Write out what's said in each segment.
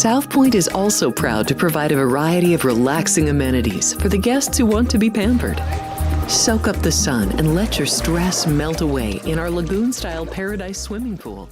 South Point is also proud to provide a variety of relaxing amenities for the guests who want to be pampered. Soak up the sun and let your stress melt away in our lagoon-style paradise swimming pool.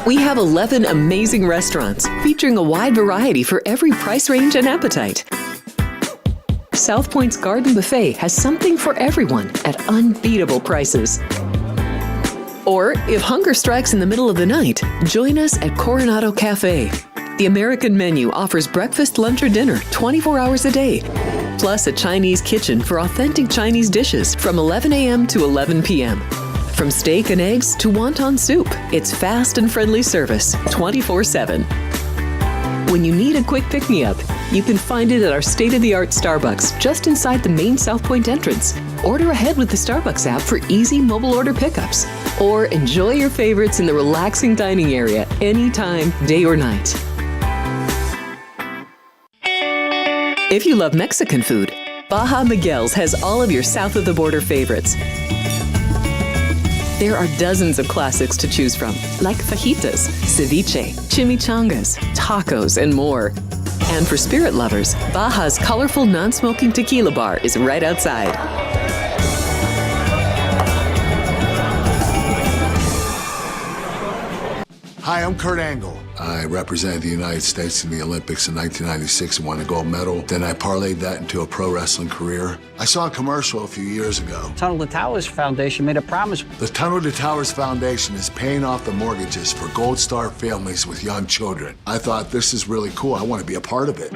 We have 11 amazing restaurants featuring a wide variety for every price range and appetite. South Point's Garden Buffet has something for everyone at unbeatable prices. Or, if hunger strikes in the middle of the night, join us at Coronado Cafe. The American menu offers breakfast, lunch, or dinner 24 hours a day, plus a Chinese kitchen for authentic Chinese dishes from 11 a.m. to 11 p.m. From steak and eggs to wonton soup, it's fast and friendly service 24/7. When you need a quick pick-me-up, you can find it at our state-of-the-art Starbucks just inside the main South Point entrance. Order ahead with the Starbucks app for easy mobile order pickups. Or enjoy your favorites in the relaxing dining area anytime, day or night. If you love Mexican food, Baja Miguel's has all of your south-of-the-border favorites. There are dozens of classics to choose from, like fajitas, ceviche, chimichangas, tacos, and more. And for spirit lovers, Baja's colorful non-smoking tequila bar is right outside. Hi, I'm Kurt Angle. I represented the United States in the Olympics in 1996 and won a gold medal. Then I parlayed that into a pro wrestling career. I saw a commercial a few years ago. Tunnel to Towers Foundation made a promise. The Tunnel to Towers Foundation is paying off the mortgages for Gold Star families with young children. I thought, this is really cool. I want to be a part of it.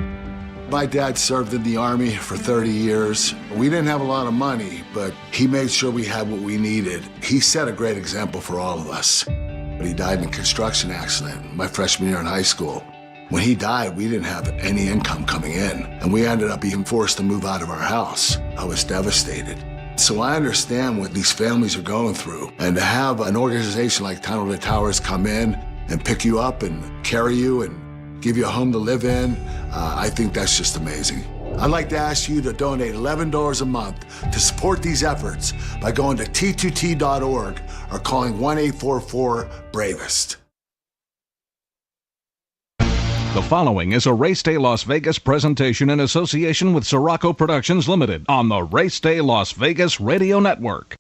My dad served in the Army for 30 years. We didn't have a lot of money, but he made sure we had what we needed. He set a great example for all of us. But he died in a construction accident my freshman year in high school. When he died, we didn't have any income coming in, and we ended up being forced to move out of our house. I was devastated. So I understand what these families are going through, and to have an organization like Tunnel to Towers come in and pick you up and carry you and give you a home to live in, I think that's just amazing. I'd like to ask you to donate $11 a month to support these efforts by going to t2t.org or calling 1-844-BRAVEST. The following is a Race Day Las Vegas presentation in association with Siraco Productions Limited on the Race Day Las Vegas Radio Network.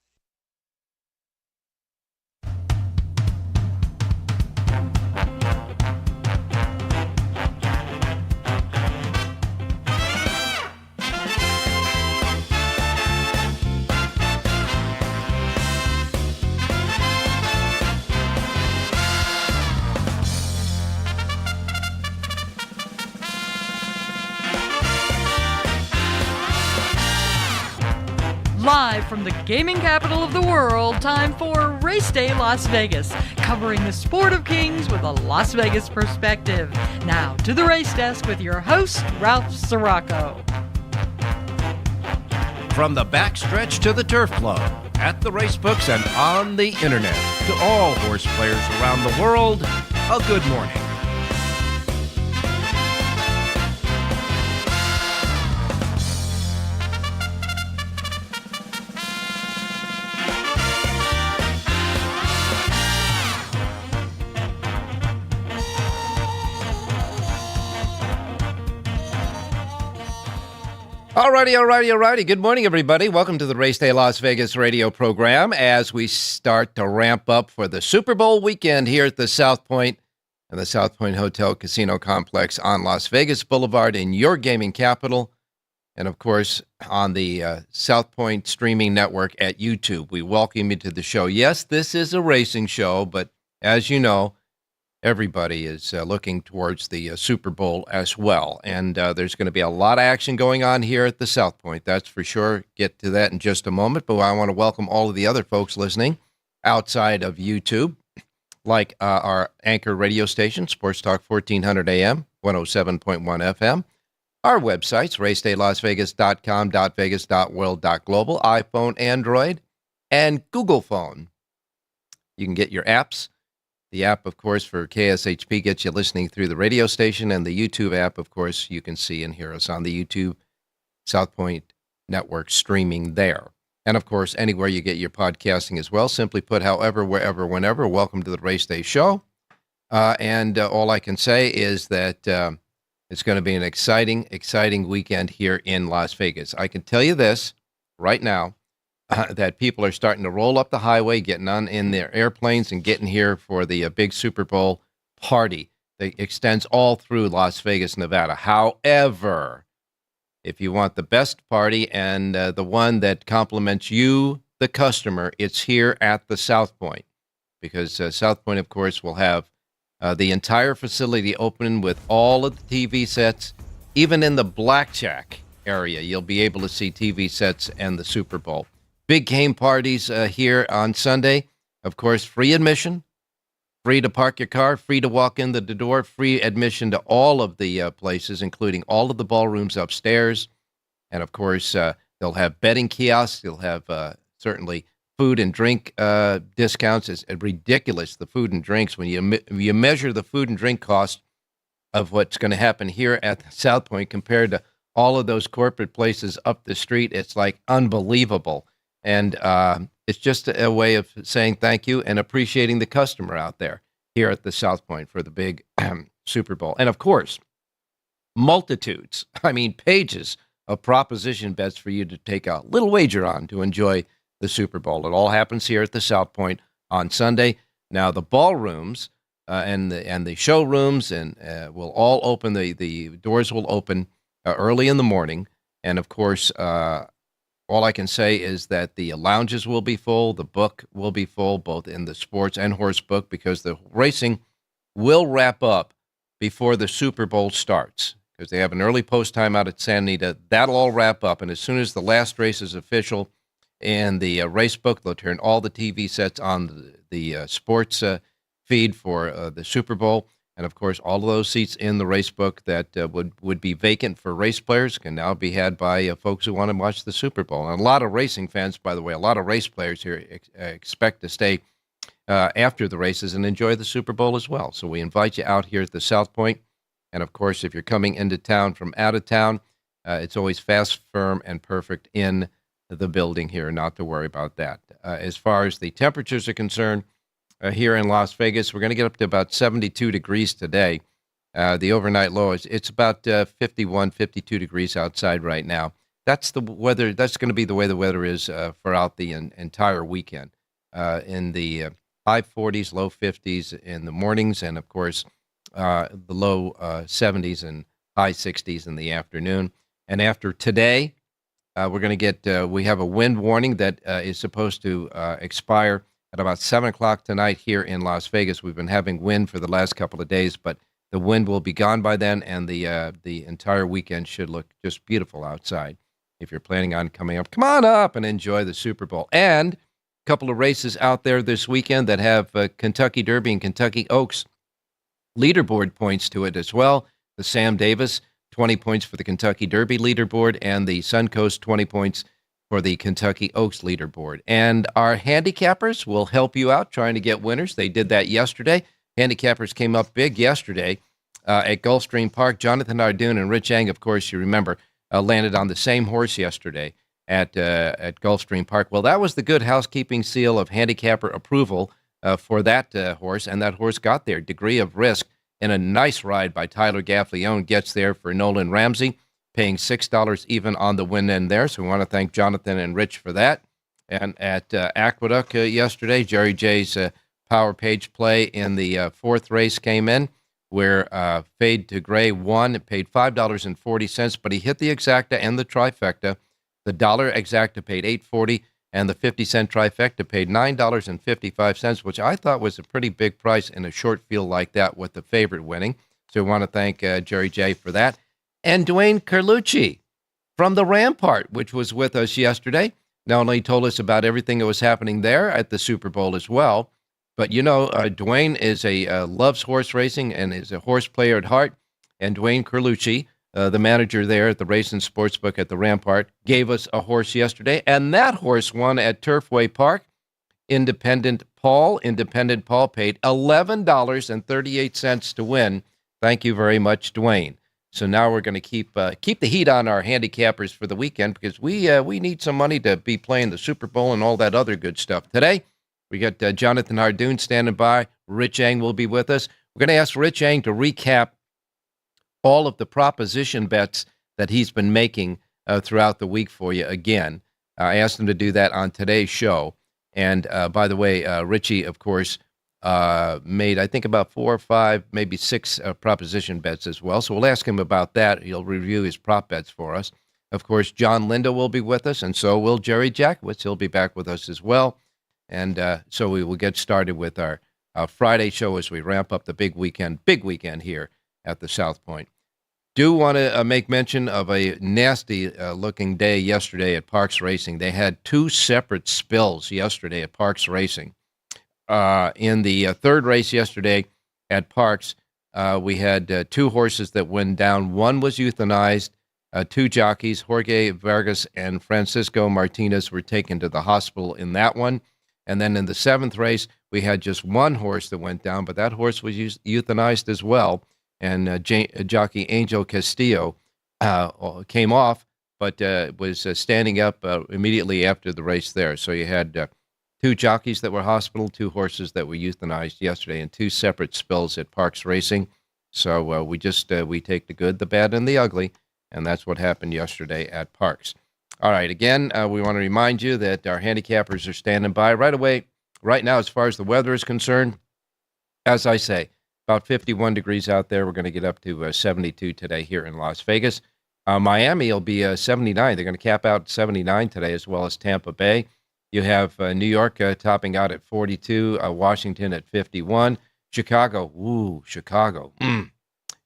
Live from the gaming capital of the world, time for Race Day Las Vegas, covering the sport of kings with a Las Vegas perspective. Now to the race desk with your host, Ralph Siraco. From the backstretch to the turf club, at the racebooks and on the internet, to all horse players around the world, a good morning. Alrighty. Good morning, everybody. Welcome to the Race Day Las Vegas radio program as we start to ramp up for the Super Bowl weekend here at the South Point and the South Point Hotel Casino Complex on Las Vegas Boulevard in your gaming capital. And, of course, on the South Point streaming network at YouTube. We welcome you to the show. Yes, this is a racing show, but as you know, everybody is looking towards the Super Bowl as well. And there's going to be a lot of action going on here at the South Point. That's for sure. Get to that in just a moment. But I want to welcome all of the other folks listening outside of YouTube, like our anchor radio station, Sports Talk 1400 AM, 107.1 FM. Our websites, racedaylasvegas.com, .vegas.world, .global, iPhone, Android, and Google phone. You can get your apps. The app, of course, for KSHP gets you listening through the radio station, and the YouTube app, of course, you can see and hear us on the YouTube South Point Network streaming there. And, of course, anywhere you get your podcasting as well. Simply put, however, wherever, whenever, welcome to the Race Day Show. And all I can say is that it's going to be an exciting weekend here in Las Vegas. I can tell you this right now. That people are starting to roll up the highway, getting on in their airplanes and getting here for the big Super Bowl party that extends all through Las Vegas, Nevada. However, if you want the best party and the one that compliments you, the customer, it's here at the South Point. Because South Point, of course, will have the entire facility open with all of the TV sets. Even in the blackjack area, you'll be able to see TV sets and the Super Bowl. Big game parties here on Sunday. Of course, free admission, free to park your car, free to walk in the door, free admission to all of the places, including all of the ballrooms upstairs. And, of course, they'll have betting kiosks. They'll have certainly food and drink discounts. It's ridiculous, the food and drinks. When you measure the food and drink cost of what's going to happen here at the South Point compared to all of those corporate places up the street, it's like unbelievable. And it's just a way of saying thank you and appreciating the customer out there here at the South Point for the big Super Bowl. And, of course, pages of proposition bets for you to take a little wager on to enjoy the Super Bowl. It all happens here at the South Point on Sunday. Now, the ballrooms and the showrooms will all open. The doors will open early in the morning. And, of course, all I can say is that the lounges will be full, the book will be full, both in the sports and horse book, because the racing will wrap up before the Super Bowl starts, because they have an early post time out at Santa Anita. That'll all wrap up, and as soon as the last race is official in the race book, they'll turn all the TV sets on the sports feed for the Super Bowl. And, of course, all of those seats in the race book that would be vacant for race players can now be had by folks who want to watch the Super Bowl. And a lot of racing fans, by the way, a lot of race players here expect to stay after the races and enjoy the Super Bowl as well. So we invite you out here at the South Point. And, of course, if you're coming into town from out of town, it's always fast, firm, and perfect in the building here. Not to worry about that. As far as the temperatures are concerned, here in Las Vegas, we're going to get up to about 72 degrees today. The overnight low it's about 51, 52 degrees outside right now. That's the weather. That's going to be the way the weather is throughout the entire weekend. In the high 40s, low 50s in the mornings, and of course the low 70s and high 60s in the afternoon. And after today, we're going to get. We have a wind warning that is supposed to expire at about 7 o'clock tonight here in Las Vegas. We've been having wind for the last couple of days, but the wind will be gone by then, and the entire weekend should look just beautiful outside. if you're planning on coming up, come on up and enjoy the Super Bowl. And a couple of races out there this weekend that have Kentucky Derby and Kentucky Oaks leaderboard points to it as well. The Sam Davis, 20 points for the Kentucky Derby leaderboard, and the Suncoast, 20 points for the Kentucky Oaks leaderboard. And our handicappers will help you out trying to get winners. They did that yesterday. Handicappers came up big yesterday at Gulfstream Park. Jonathan Ardoon and Rich Eng, of course, you remember, landed on the same horse yesterday at Gulfstream Park. Well, that was the good housekeeping seal of handicapper approval for that horse, and that horse got there. Degree of Risk, and a nice ride by Tyler Gaffleone gets there for Nolan Ramsey, paying $6 even on the win end there. So we want to thank Jonathan and Rich for that. And at Aqueduct yesterday, Jerry J's Power Page play in the fourth race came in, where Fade to Gray won, paid $5.40, but he hit the exacta and the trifecta. The dollar exacta paid $8.40, and the 50-cent trifecta paid $9.55, which I thought was a pretty big price in a short field like that with the favorite winning. So we want to thank Jerry J for that. And Dwayne Carlucci from the Rampart, which was with us yesterday, not only told us about everything that was happening there at the Super Bowl as well, but Dwayne is loves horse racing and is a horse player at heart. And Dwayne Carlucci, the manager there at the Racing Sportsbook at the Rampart, gave us a horse yesterday, and that horse won at Turfway Park. Independent Paul paid $11.38 to win. Thank you very much, Dwayne. So now we're going to keep the heat on our handicappers for the weekend, because we need some money to be playing the Super Bowl and all that other good stuff. Today, we got Jonathan Hardoon standing by. Rich Eng will be with us. We're going to ask Rich Eng to recap all of the proposition bets that he's been making throughout the week for you again. I asked him to do that on today's show. And by the way, Richie, of course, made, I think, about 4 or 5, maybe 6 proposition bets as well. So we'll ask him about that. He'll review his prop bets for us. Of course, John Lindo will be with us, and so will Jerry Jackowitz. He'll be back with us as well. And so we will get started with our Friday show as we ramp up the big weekend here at the South Point. Do want to make mention of a nasty looking day yesterday at Parks Racing. They had 2 separate spills yesterday at Parks Racing. In the third race yesterday at Parks, we had 2 horses that went down. One was euthanized. 2 jockeys, Jorge Vargas and Francisco Martinez, were taken to the hospital in that one. And then in the 7th race, we had just 1 horse that went down, but that horse was euthanized as well. And jockey Angel Castillo came off, but was standing up immediately after the race there. So you had 2 jockeys that were hospital, 2 horses that were euthanized yesterday in 2 separate spills at Parks Racing. So we take the good, the bad, and the ugly, and that's what happened yesterday at Parks. All right, again, we want to remind you that our handicappers are standing by right away. Right now, as far as the weather is concerned, as I say, about 51 degrees out there. We're going to get up to 72 today here in Las Vegas. Miami will be 79. They're going to cap out 79 today, as well as Tampa Bay. You have New York topping out at 42, Washington at 51. Chicago,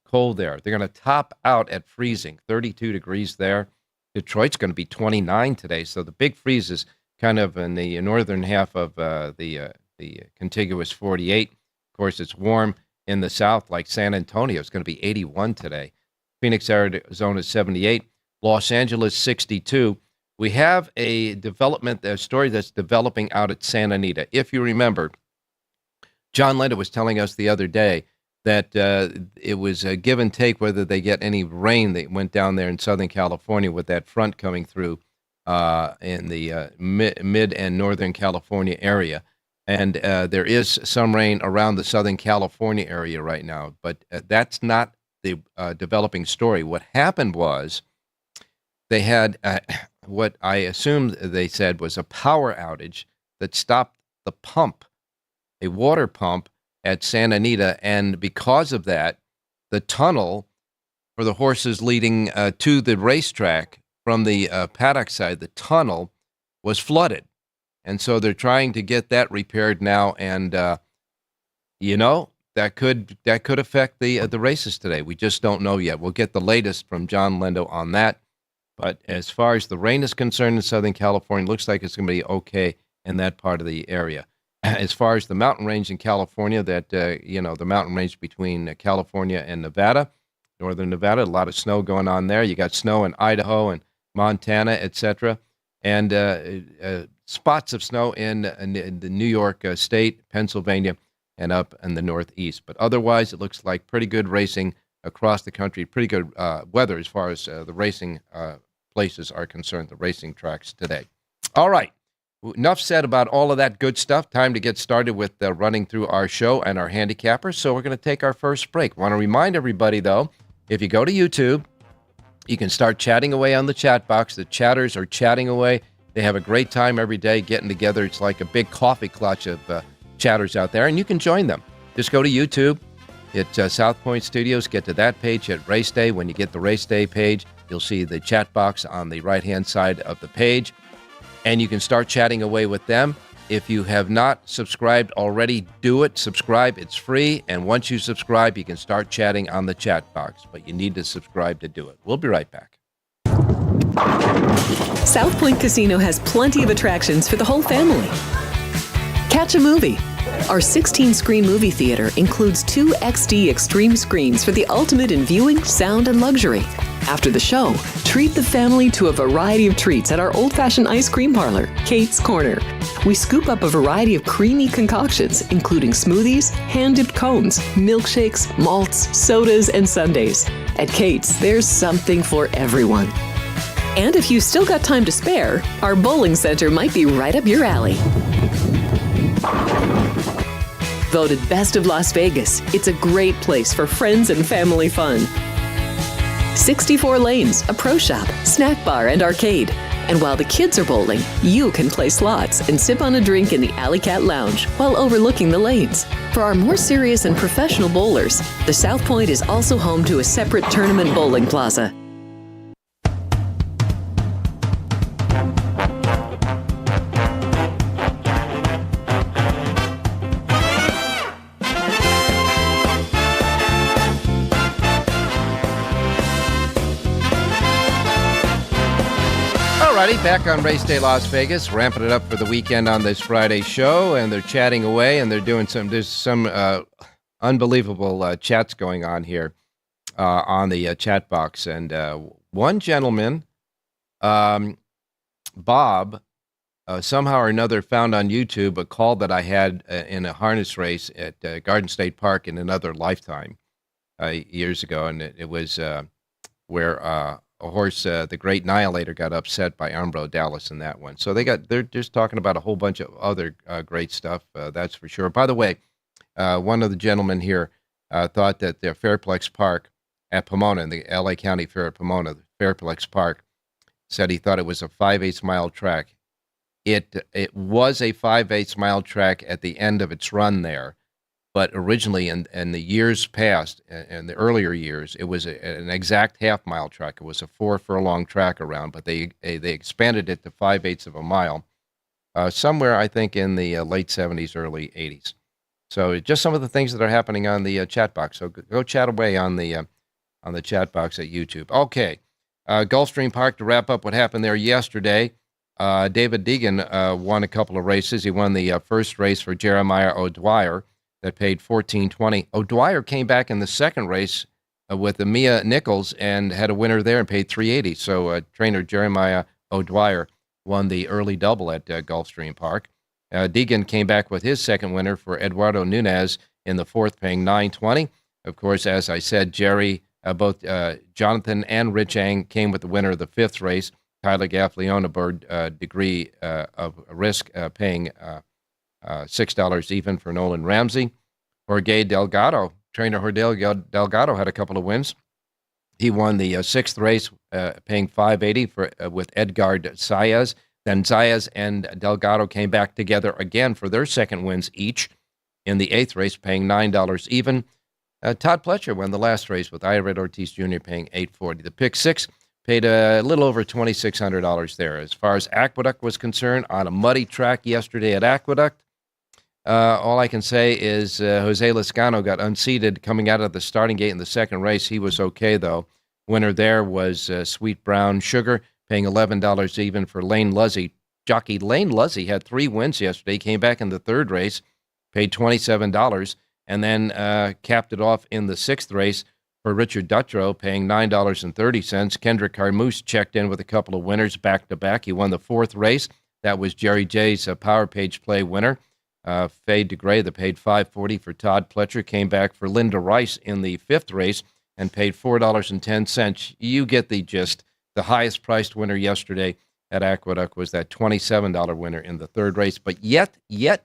cold there. They're going to top out at freezing, 32 degrees there. Detroit's going to be 29 today, so the big freeze is kind of in the northern half of the contiguous 48. Of course, it's warm in the south, like San Antonio. It's going to be 81 today. Phoenix, Arizona, 78. Los Angeles, 62. We have a story that's developing out at Santa Anita. If you remember, John Lindo was telling us the other day that it was a give and take whether they get any rain that went down there in Southern California with that front coming through in the mid and Northern California area. And there is some rain around the Southern California area right now, but that's not the developing story. What happened was they had what I assumed they said was a power outage that stopped the pump, a water pump at Santa Anita, and because of that, the tunnel for the horses leading to the racetrack from the paddock side, the tunnel was flooded. And so they're trying to get that repaired now, and that could affect the races today. We just don't know yet. We'll get the latest from John Lindo on that. But as far as the rain is concerned in Southern California, it looks like it's going to be okay in that part of the area. As far as the mountain range in California, the mountain range between California and Nevada, northern Nevada, a lot of snow going on there. You got snow in Idaho and Montana, etc., and spots of snow in the New York State, Pennsylvania, and up in the Northeast. But otherwise, it looks like pretty good racing across the country, pretty good weather as far as the racing places are concerned, the racing tracks today. All right. Enough said about all of that good stuff. Time to get started with running through our show and our handicappers. So we're going to take our first break. Want to remind everybody, though, if you go to YouTube, you can start chatting away on the chat box. The chatters are chatting away. They have a great time every day getting together. It's like a big coffee clutch of chatters out there, and you can join them. Just go to YouTube, hit South Point Studios, get to that page at Race Day. When you get the Race Day page, you'll see the chat box on the right-hand side of the page. And you can start chatting away with them. If you have not subscribed already, do it. Subscribe. It's free. And once you subscribe, you can start chatting on the chat box. But you need to subscribe to do it. We'll be right back. South Point Casino has plenty of attractions for the whole family. Catch a movie. Our 16-screen movie theater includes 2 XD Extreme screens for the ultimate in viewing, sound, and luxury. After the show, treat the family to a variety of treats at our old-fashioned ice cream parlor, Kate's Corner. We scoop up a variety of creamy concoctions, including smoothies, hand-dipped cones, milkshakes, malts, sodas, and sundaes. At Kate's, there's something for everyone. And if you've still got time to spare, our bowling center might be right up your alley. Voted Best of Las Vegas, it's a great place for friends and family fun. 64 lanes, a pro shop, snack bar, and arcade. And while the kids are bowling, you can play slots and sip on a drink in the Alley Cat Lounge while overlooking the lanes. For our more serious and professional bowlers, the South Point is also home to a separate tournament bowling plaza. Back on Race Day Las Vegas, ramping it up for the weekend on this Friday show, and they're chatting away, and they're doing there's some unbelievable chats going on here on the chat box. And one gentleman, Bob, somehow or another found on YouTube a call that I had in a harness race at Garden State Park in another lifetime years ago, and it was where a horse, the Great Annihilator, got upset by Umbro Dallas in that one. So they're just talking about a whole bunch of other great stuff, that's for sure. By the way, one of the gentlemen here thought that the Fairplex Park at Pomona, in the LA County Fair at Pomona, the Fairplex Park, said he thought it was a 5/8 mile track. It was a 5/8 mile track at the end of its run there. But originally, in the years past, in the earlier years, it was an exact half-mile track. It was a 4-furlong track around, but they expanded it to 5/8 of a mile, somewhere, I think, in the late 70s, early 80s. So just some of the things that are happening on the chat box. So go chat away on the chat box at YouTube. Okay, Gulfstream Park, to wrap up what happened there yesterday. David Deegan won a couple of races. He won the first race for Jeremiah O'Dwyer. That paid $14.20. O'Dwyer came back in the second race with Mia Nichols and had a winner there and paid $3.80. So trainer Jeremiah O'Dwyer won the early double at Gulfstream Park. Deegan came back with his second winner for Eduardo Nunez in the fourth, paying $9.20. Of course, as I said, both Jonathan and Rich Ang came with the winner of the fifth race. Tyler Gaffalione aboard Degree of Risk, paying $6 even for Nolan Ramsey. Jorge Delgado, trainer Jorge Delgado, had a couple of wins. He won the sixth race, paying $5.80 with Edgar Zayas. Then Zayas and Delgado came back together again for their second wins each in the eighth race, paying $9 even. Todd Pletcher won the last race with Ira Ortiz Jr. paying $8.40. The pick six paid a little over $2,600 there. As far as Aqueduct was concerned, on a muddy track yesterday at Aqueduct, all I can say is Jose Lezcano got unseated coming out of the starting gate in the second race. He was okay, though. Winner there was Sweet Brown Sugar, paying $11 even for Lane Luzzy. Jockey Lane Luzzy had 3 wins yesterday, came back in the 3rd race, paid $27, and then capped it off in the 6th race for Richard Dutrow, paying $9.30. Kendrick Carmouche checked in with a couple of winners back-to-back. He won the 4th race. That was Jerry J's Power Page Play winner. Fade to Gray, that paid $5.40 for Todd Pletcher, came back for Linda Rice in the 5th race and paid $4.10. You get the gist. The highest priced winner yesterday at Aqueduct was that $27 winner in the 3rd race. But yet, they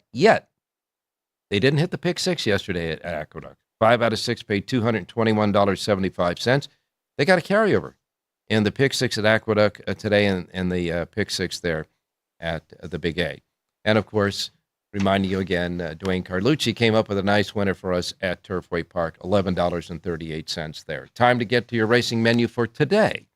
didn't hit the pick 6 yesterday at Aqueduct. 5 out of 6 paid $221.75. They got a carryover in the pick 6 at Aqueduct today and the pick 6 there at the Big A. And, of course, reminding you again, Dwayne Carlucci came up with a nice winner for us at Turfway Park, $11.38 there. Time to get to your racing menu for today.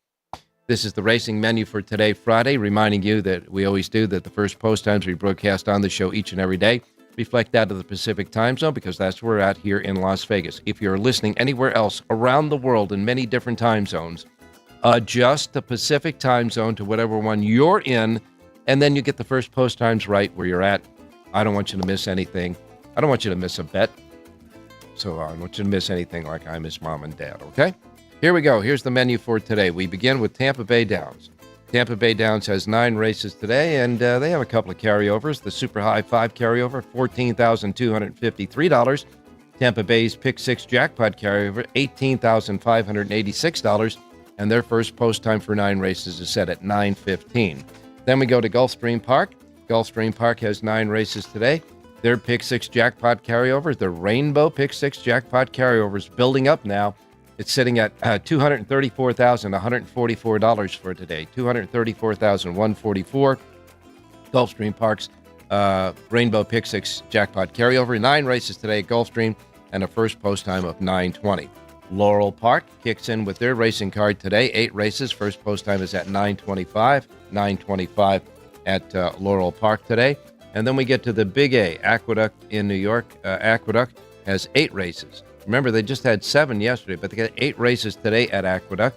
This is the racing menu for today, Friday, reminding you that we always do that the first post times we broadcast on the show each and every day reflect that of the Pacific time zone because that's where we're at here in Las Vegas. If you're listening anywhere else around the world in many different time zones, adjust the Pacific time zone to whatever one you're in, and then you get the first post times right where you're at. I don't want you to miss anything. I don't want you to miss a bet. So I don't want you to miss anything like I miss mom and dad, okay? Here we go. Here's the menu for today. We begin with Tampa Bay Downs. Tampa Bay Downs has 9 races today, and they have a couple of carryovers. The Super High 5 carryover, $14,253. Tampa Bay's Pick 6 Jackpot carryover, $18,586. And their first post time for 9 races is set at 9:15. Then we go to Gulfstream Park. Gulfstream Park has 9 races today. Their Pick 6 Jackpot carryover, the Rainbow Pick 6 Jackpot carryover is building up now. It's sitting at $234,144 for today. $234,144. Gulfstream Park's Rainbow Pick 6 Jackpot carryover. 9 races today at Gulfstream and a first post time of 9:20. Laurel Park kicks in with their racing card today. 8 races. First post time is at 9:25. 9:25 at Laurel Park today. And then we get to the Big A, Aqueduct in New York. Aqueduct has 8 races. Remember, they just had 7 yesterday, but they got 8 races today at Aqueduct.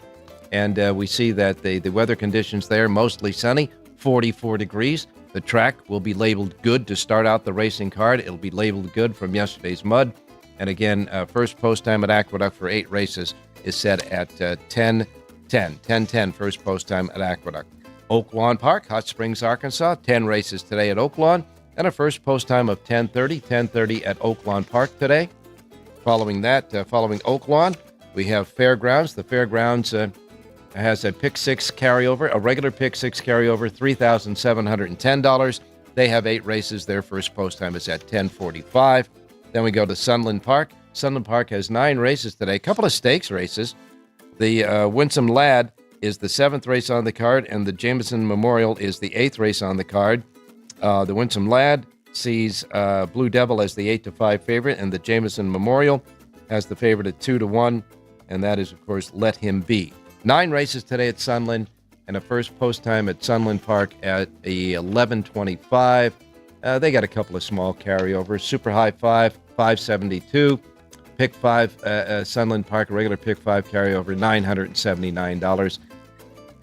And we see that the weather conditions there, mostly sunny, 44 degrees. The track will be labeled good to start out the racing card. It'll be labeled good from yesterday's mud. And again, first post time at Aqueduct for 8 races is set at 10:10. 10:10 first post time at Aqueduct. Oak Lawn Park, Hot Springs, Arkansas, 10 races today at Oak Lawn, and a first post time of 10:30 at Oak Lawn Park today. Following that, following Oak Lawn, we have Fairgrounds. The Fairgrounds has a Pick 6 carryover, a regular Pick 6 carryover, $3,710. They have 8 races. Their first post time is at 10:45. Then we go to Sunland Park. Sunland Park has 9 races today, a couple of stakes races. The Winsome Lad is the 7th race on the card, and the Jameson Memorial is the 8th race on the card. The Winsome Lad sees Blue Devil as the 8-5 favorite, and the Jameson Memorial has the favorite at 2-1, and that is, of course, Let Him Be. 9 races today at Sunland, and a first post time at Sunland Park at 11:25. They got a couple of small carryovers. Super High 5, 572. Pick 5, Sunland Park, regular Pick 5 carryover, $979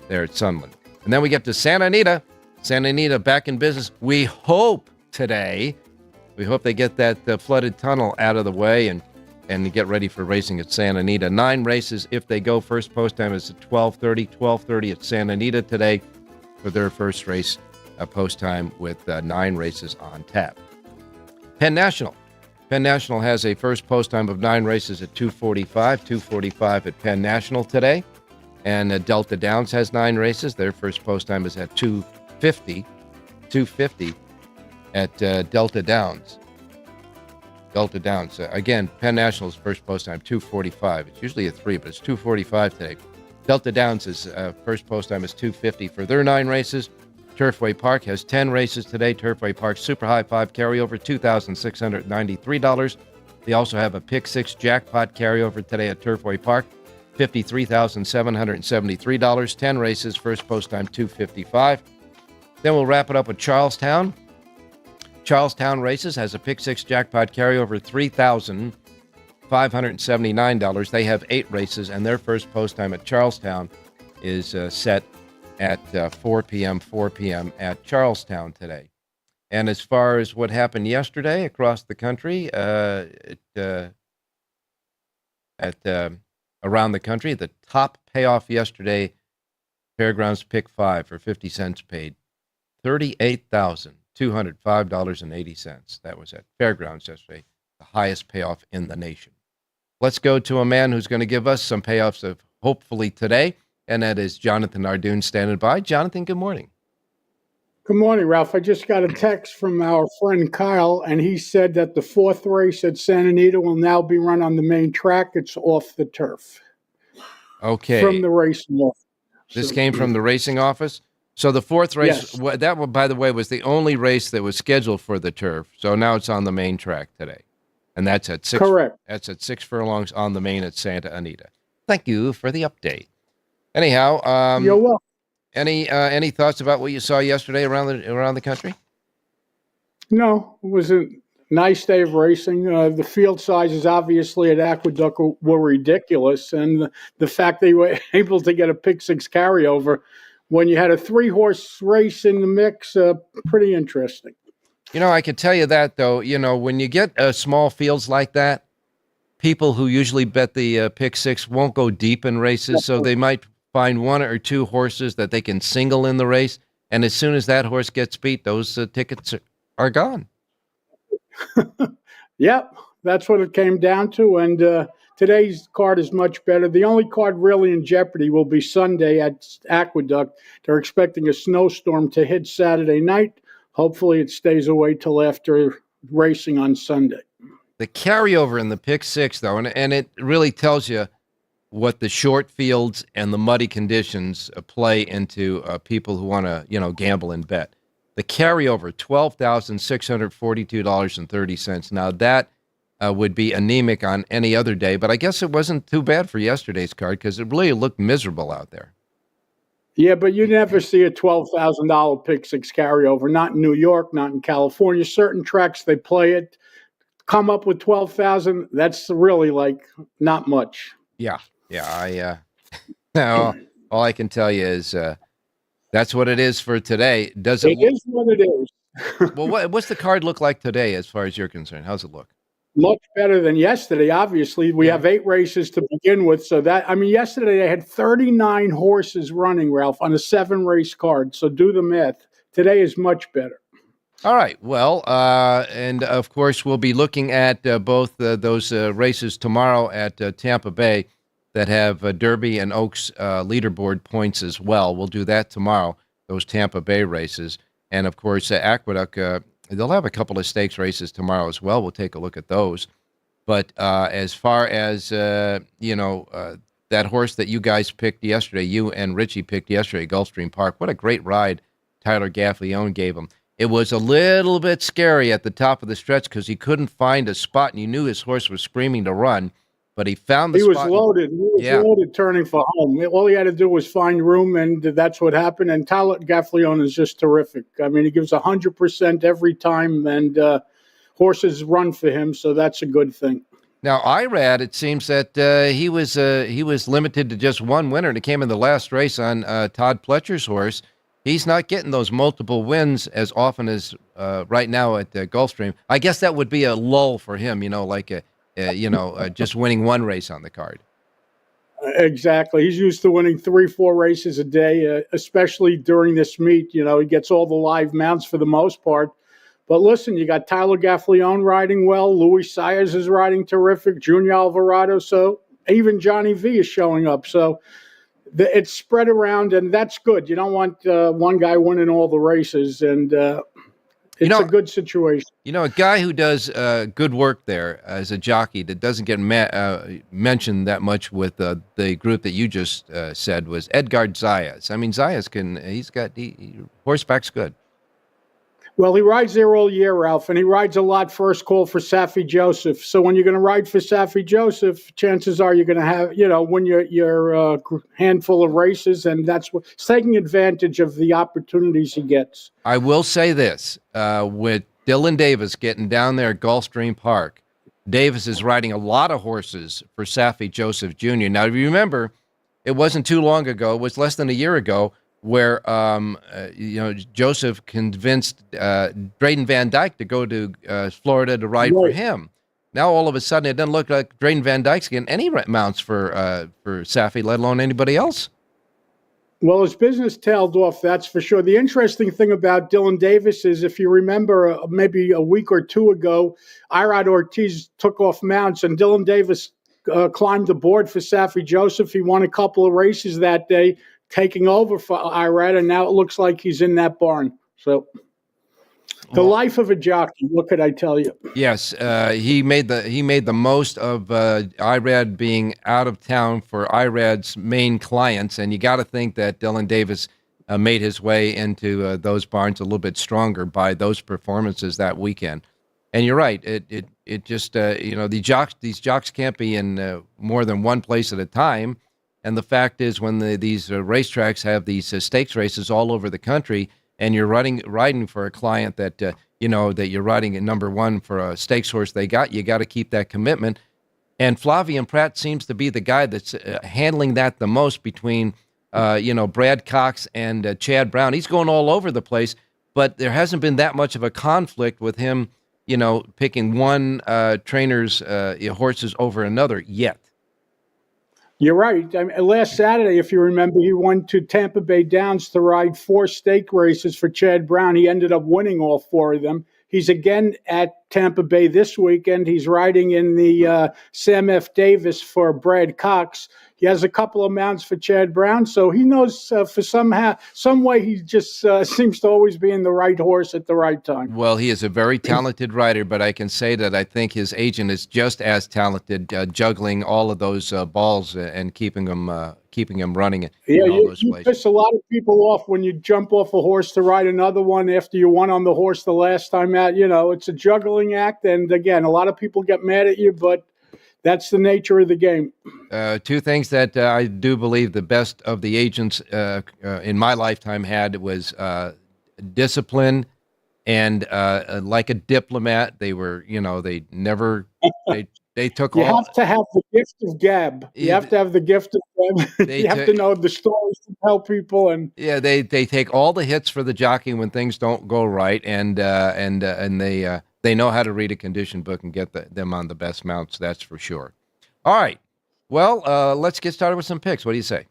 there at Sunland. And then we get to Santa Anita. Santa Anita back in business. We hope today, we hope they get that flooded tunnel out of the way and get ready for racing at Santa Anita. 9 races if they go. First post time is at 12:30 at Santa Anita today for their first race post time with 9 races on tap. Penn National. Penn National has a first post time of 9 races at 2:45 at Penn National today. And Delta Downs has 9 races. Their first post time is at 2:50 at Delta Downs. Delta Downs. Again, Penn National's first post time, 2:45. It's usually at 3, but it's 2:45 today. Delta Downs' first post time is 2:50 for their 9 races. Turfway Park has 10 races today. Turfway Park Super High 5 carryover, $2,693. They also have a Pick 6 Jackpot carryover today at Turfway Park, $53,773. 10 races, first post time 2:55. Then we'll wrap it up with Charlestown. Charlestown Races has a Pick 6 Jackpot carryover, $3,500. $579. They have 8 races, and their first post time at Charlestown is set at 4 p.m. at Charlestown today. And as far as what happened yesterday across the country, around the country, the top payoff yesterday, Fairgrounds Pick 5 for 50 cents paid $38,205.80. That was at Fairgrounds yesterday, the highest payoff in the nation. Let's go to a man who's going to give us some payoffs of hopefully today, and that is Jonathan Ardoon standing by. Jonathan, good morning. Good morning, Ralph. I just got a text from our friend Kyle, and he said that the 4th race at Santa Anita will now be run on the main track. It's off the turf. Okay. From the racing office. This came from the racing office? So the 4th race, Yes. that one, by the way, was the only race that was scheduled for the turf. So now it's on the main track today. And that's at 6. Correct. That's at 6 furlongs on the main at Santa Anita. Thank you for the update. Anyhow, You're welcome. Any thoughts about what you saw yesterday around the country? No, it was a nice day of racing. The field sizes, obviously, at Aqueduct were ridiculous. And the fact they were able to get a pick 6 carryover when you had a 3-horse race in the mix, pretty interesting. I could tell you that, though, when you get small fields like that, people who usually bet the pick 6 won't go deep in races, so they might find 1 or 2 horses that they can single in the race, and as soon as that horse gets beat, those tickets are gone. Yep, that's what it came down to, and today's card is much better. The only card really in jeopardy will be Sunday at Aqueduct. They're expecting a snowstorm to hit Saturday night. Hopefully it stays away till after racing on Sunday. The carryover in the pick 6, though, and it really tells you what the short fields and the muddy conditions play into people who want to, gamble and bet. The carryover, $12,642.30. Now, that would be anemic on any other day, but I guess it wasn't too bad for yesterday's card because it really looked miserable out there. Yeah, but you never see a $12,000 pick 6 carryover, not in New York, not in California. Certain tracks, they play it, come up with 12,000. That's really not much. Yeah. Now, all I can tell you is that's what it is for today. It is what it is. Well, what's the card look like today as far as you're concerned? How's it look? Much better than yesterday. Obviously, we have 8 races to begin with. So yesterday they had 39 horses running, Ralph, on a 7-race card. So do the math. Today is much better. All right. Well, and of course, we'll be looking at both those races tomorrow at Tampa Bay that have Derby and Oaks leaderboard points as well. We'll do that tomorrow, those Tampa Bay races. And, of course, Aqueduct, they'll have a couple of stakes races tomorrow as well. We'll take a look at those. But as far as, that horse that you guys picked yesterday, you and Richie picked yesterday, Gulfstream Park, what a great ride Tyler Gaffalione gave him. It was a little bit scary at the top of the stretch because he couldn't find a spot, and you knew his horse was screaming to run, but he found the spot. He was loaded. Loaded turning for home. All he had to do was find room, and that's what happened. And Tyler Gaffalione is just terrific. I mean, he gives 100% every time, and horses run for him, so that's a good thing. Now, Irad, it seems that he was limited to just one winner, and it came in the last race on Todd Pletcher's horse. He's not getting those multiple wins as often as right now at Gulfstream. I guess that would be a lull for him, just winning one race on the card. Exactly. He's used to winning 3-4 races a day, especially during this meet. He gets all the live mounts for the most part. But listen, you got Tyler Gaffalione riding well. Louis Sayers is riding terrific. Junior Alvarado. So even Johnny V is showing up. So it's spread around, and that's good. You don't want one guy winning all the races, and it's a good situation. A guy who does good work there as a jockey that doesn't get mentioned that much with the group that you just said was Edgard Zayas. I mean, Zayas horseback's good. Well, he rides there all year, Ralph, and he rides a lot first call for Saffie Joseph. So when you're going to ride for Saffie Joseph, chances are you're going to have, win your handful of races, and that's what he's taking advantage of the opportunities he gets. I will say this, with Dylan Davis getting down there at Gulfstream Park, Davis is riding a lot of horses for Safi Joseph Jr. Now, if you remember, it wasn't too long ago, it was less than a year ago, where Joseph convinced Drayden Van Dyke to go to Florida to ride for him. Now all of a sudden it doesn't look like Drayden Van Dyke's getting any mounts for Safi, let alone anybody else. Well, his business tailed off, that's for sure. The interesting thing about Dylan Davis is, if you remember, maybe a week or two ago, Irad Ortiz took off mounts, and Dylan Davis climbed the board for Safi Joseph. He won a couple of races that day, taking over for Irad, and now it looks like he's in that barn. So the life of a jockey, what could I tell you? Yes, he made the most of Irad being out of town for Irad's main clients, and you got to think that Dylan Davis made his way into those barns a little bit stronger by those performances that weekend. And you're right, it just these jocks can't be in more than one place at a time. And the fact is, when these racetracks have these stakes races all over the country, and you're riding for a client that that you're riding at number one for a stakes horse, you got to keep that commitment. And Flavien Prat seems to be the guy that's handling that the most between Brad Cox and Chad Brown. He's going all over the place, but there hasn't been that much of a conflict with him, picking one trainer's horses over another yet. You're right. I mean, last Saturday, if you remember, he went to Tampa Bay Downs to ride 4 stake races for Chad Brown. He ended up winning all 4 of them. He's again at Tampa Bay this weekend. He's riding in the Sam F. Davis for Brad Cox. He has a couple of mounts for Chad Brown, so he knows for some way he just seems to always be in the right horse at the right time. Well, he is a very talented rider, but I can say that I think his agent is just as talented, juggling all of those balls and keeping them running. Yeah, all those you places. piss a lot of people off when you jump off a horse to ride another one after you won on the horse the last time out. It's a juggling act, and again, a lot of people get mad at you, but that's the nature of the game. 2 things that I do believe the best of the agents in my lifetime had was discipline and like a diplomat. They were, they never, they took You all. have to have the gift of gab. You have to have the gift of gab. You have to know the stories to tell people. And yeah, they take all the hits for the jockey when things don't go right, and they know how to read a condition book and get them on the best mounts. That's for sure. All right. Well, let's get started with some picks. What do you say?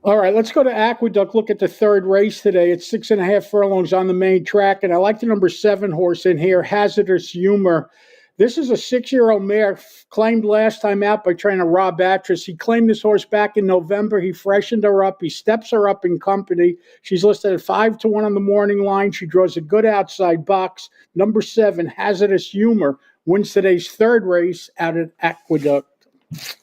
all right, let's go to Aqueduct. Look at the third race today. It's 6.5 furlongs on the main track, and I like the number 7 horse in here, Hazardous Humor. This is a 6-year-old mare claimed last time out by trainer Rob Atras. He claimed this horse back in November. He freshened her up. He steps her up in company. She's listed at 5-1 on the morning line. She draws a good outside box. Number 7, Hazardous Humor, wins today's third race out at Aqueduct.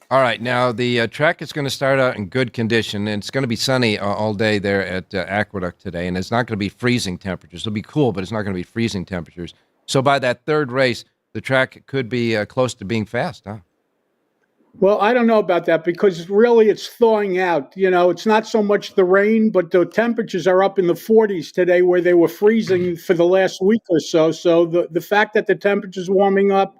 All right, now the track is going to start out in good condition, and it's going to be sunny all day there at Aqueduct today, and it's not going to be freezing temperatures. It'll be cool, but it's not going to be freezing temperatures. So by that third race, the track could be close to being fast, huh? Well, I don't know about that because really it's thawing out. You know, it's not so much the rain, but the temperatures are up in the 40s today where they were freezing for the last week or so. So the fact that the temperature's warming up,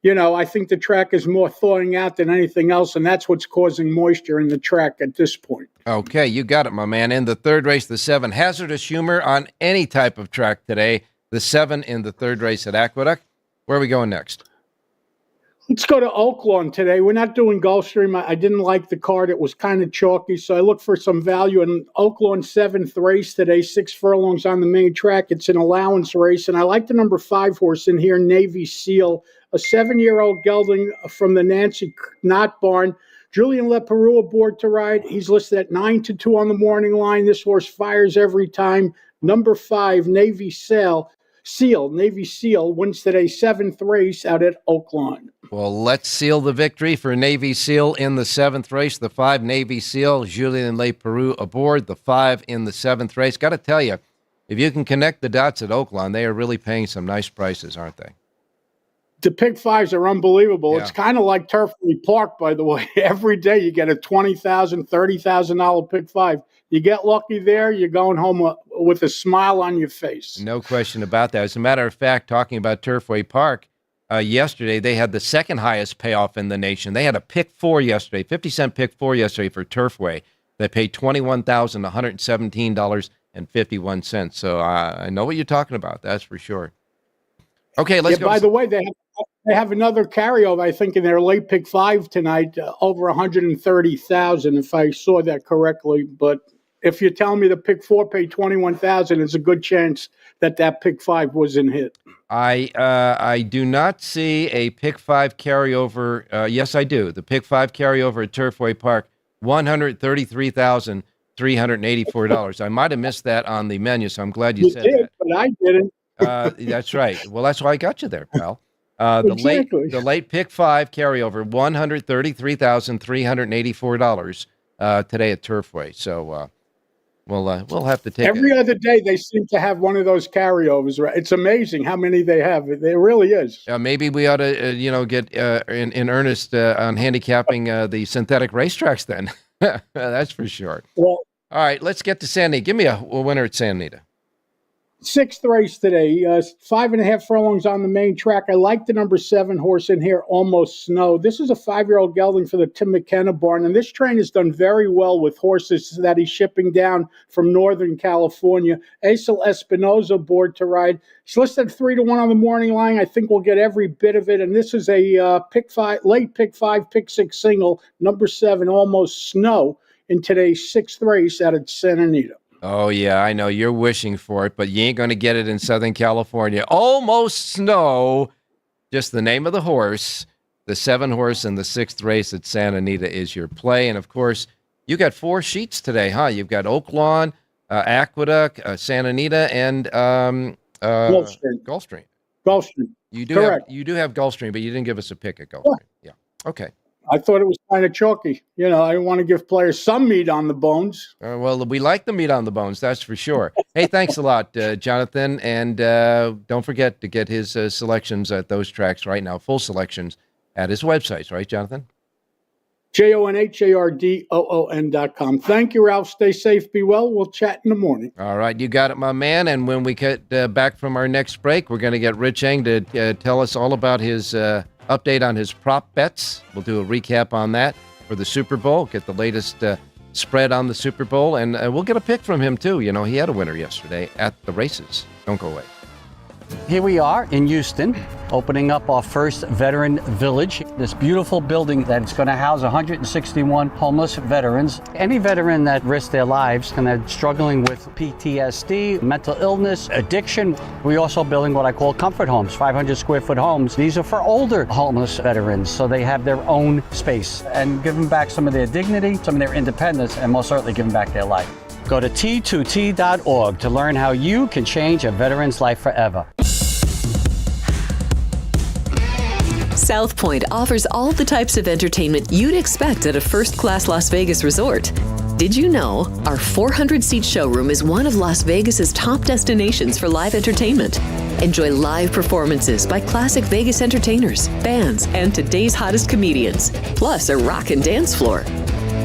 you know, I think the track is more thawing out than anything else, and that's what's causing moisture in the track at this point. Okay, you got it, my man. In the third race, the 7, Hazardous Humor on any type of track today. The 7 in the third race at Aqueduct. Where are we going next? Let's go to Oaklawn today. We're not doing Gulfstream. I didn't like the card. It was kind of chalky, so I looked for some value in Oaklawn 7th race today, 6 furlongs on the main track. It's an allowance race, and I like the number 5 horse in here, Navy Seal, a 7-year-old gelding from the Nancy Knott barn. Julian Leperoux aboard to ride. He's listed at 9-2 on the morning line. This horse fires every time. Number 5, Navy Navy Seal wins today's 7th race out at Oaklawn. Well, let's seal the victory for Navy Seal in the 7th race. The 5, Navy Seal, Julien Leperoux aboard. The 5 in the 7th race. Got to tell you, if you can connect the dots at Oaklawn, they are really paying some nice prices, aren't they? The pick 5s are unbelievable. Yeah. It's kind of like Turfway Park, by the way. Every day you get a $20,000, $30,000 pick 5. You get lucky there, you're going home with a smile on your face. No question about that. As a matter of fact, talking about Turfway Park, yesterday. They had the second highest payoff in the nation. They had a pick four yesterday, 50-cent pick four yesterday for Turfway. They paid $21,117.51. So I know what you're talking about. That's for sure. Okay, let's go. By the way, they have another carryover, I think, in their late pick five tonight, over 130,000, if I saw that correctly. But if you're telling me the pick four paid 21,000, it's a good chance that pick five wasn't hit. I do not see a pick five carryover. Yes, I do. The pick five carryover at Turfway Park, $133,384. I might have missed that on the menu, so I'm glad you said that. But I didn't. That's right. Well, that's why I got you there, pal. Exactly. The late pick five carryover, $133,384 today at Turfway. So we'll have to take every other day. They seem to have one of those carryovers. Right? It's amazing how many they have. It really is. Maybe we ought to get in earnest on handicapping the synthetic racetracks. Then that's for sure. Well, all right. Let's get to Santa Anita. Give me a winner at Santa Anita. Sixth race today, 5.5 furlongs on the main track. I like the number 7 horse in here, Almost Snow. This is a 5-year-old gelding for the Tim McKenna barn, and this train has done very well with horses that he's shipping down from Northern California. Aisel Espinoza board to ride. He's listed 3-1 on the morning line. I think we'll get every bit of it, and this is a late pick 5, pick 6 single, number 7, Almost Snow, in today's 6th race out at Santa Anita. Oh, yeah, I know. You're wishing for it, but you ain't going to get it in Southern California. Almost Snow, just the name of the horse. The 7 horse in the 6th race at Santa Anita is your play. And, of course, you got 4 sheets today, huh? You've got Oaklawn, Aqueduct, Santa Anita, and Gulfstream. You do have Gulfstream, but you didn't give us a pick at Gulfstream. Yeah. Okay. I thought it was kind of chalky. I want to give players some meat on the bones. Well, we like the meat on the bones, that's for sure. Hey, thanks a lot, Jonathan. And don't forget to get his selections at those tracks right now, full selections at his websites, right, Jonathan? JONHARDOON.com. Thank you, Ralph. Stay safe, be well. We'll chat in the morning. All right, you got it, my man. And when we get back from our next break, we're going to get Rich Eng to tell us all about his update on his prop bets. We'll do a recap on that for the Super Bowl, get the latest spread on the Super Bowl, and we'll get a pick from him, too. He had a winner yesterday at the races. Don't go away. Here we are in Houston, opening up our first veteran village. This beautiful building that's going to house 161 homeless veterans. Any veteran that risks their lives and they're struggling with PTSD, mental illness, addiction. We're also building what I call comfort homes, 500 square foot homes. These are for older homeless veterans, so they have their own space and give them back some of their dignity, some of their independence, and most certainly give them back their life. Go to T2T.org to learn how you can change a veteran's life forever. South Point offers all the types of entertainment you'd expect at a first-class Las Vegas resort. Did you know our 400-seat showroom is one of Las Vegas's top destinations for live entertainment? Enjoy live performances by classic Vegas entertainers, bands, and today's hottest comedians, plus a rock and dance floor.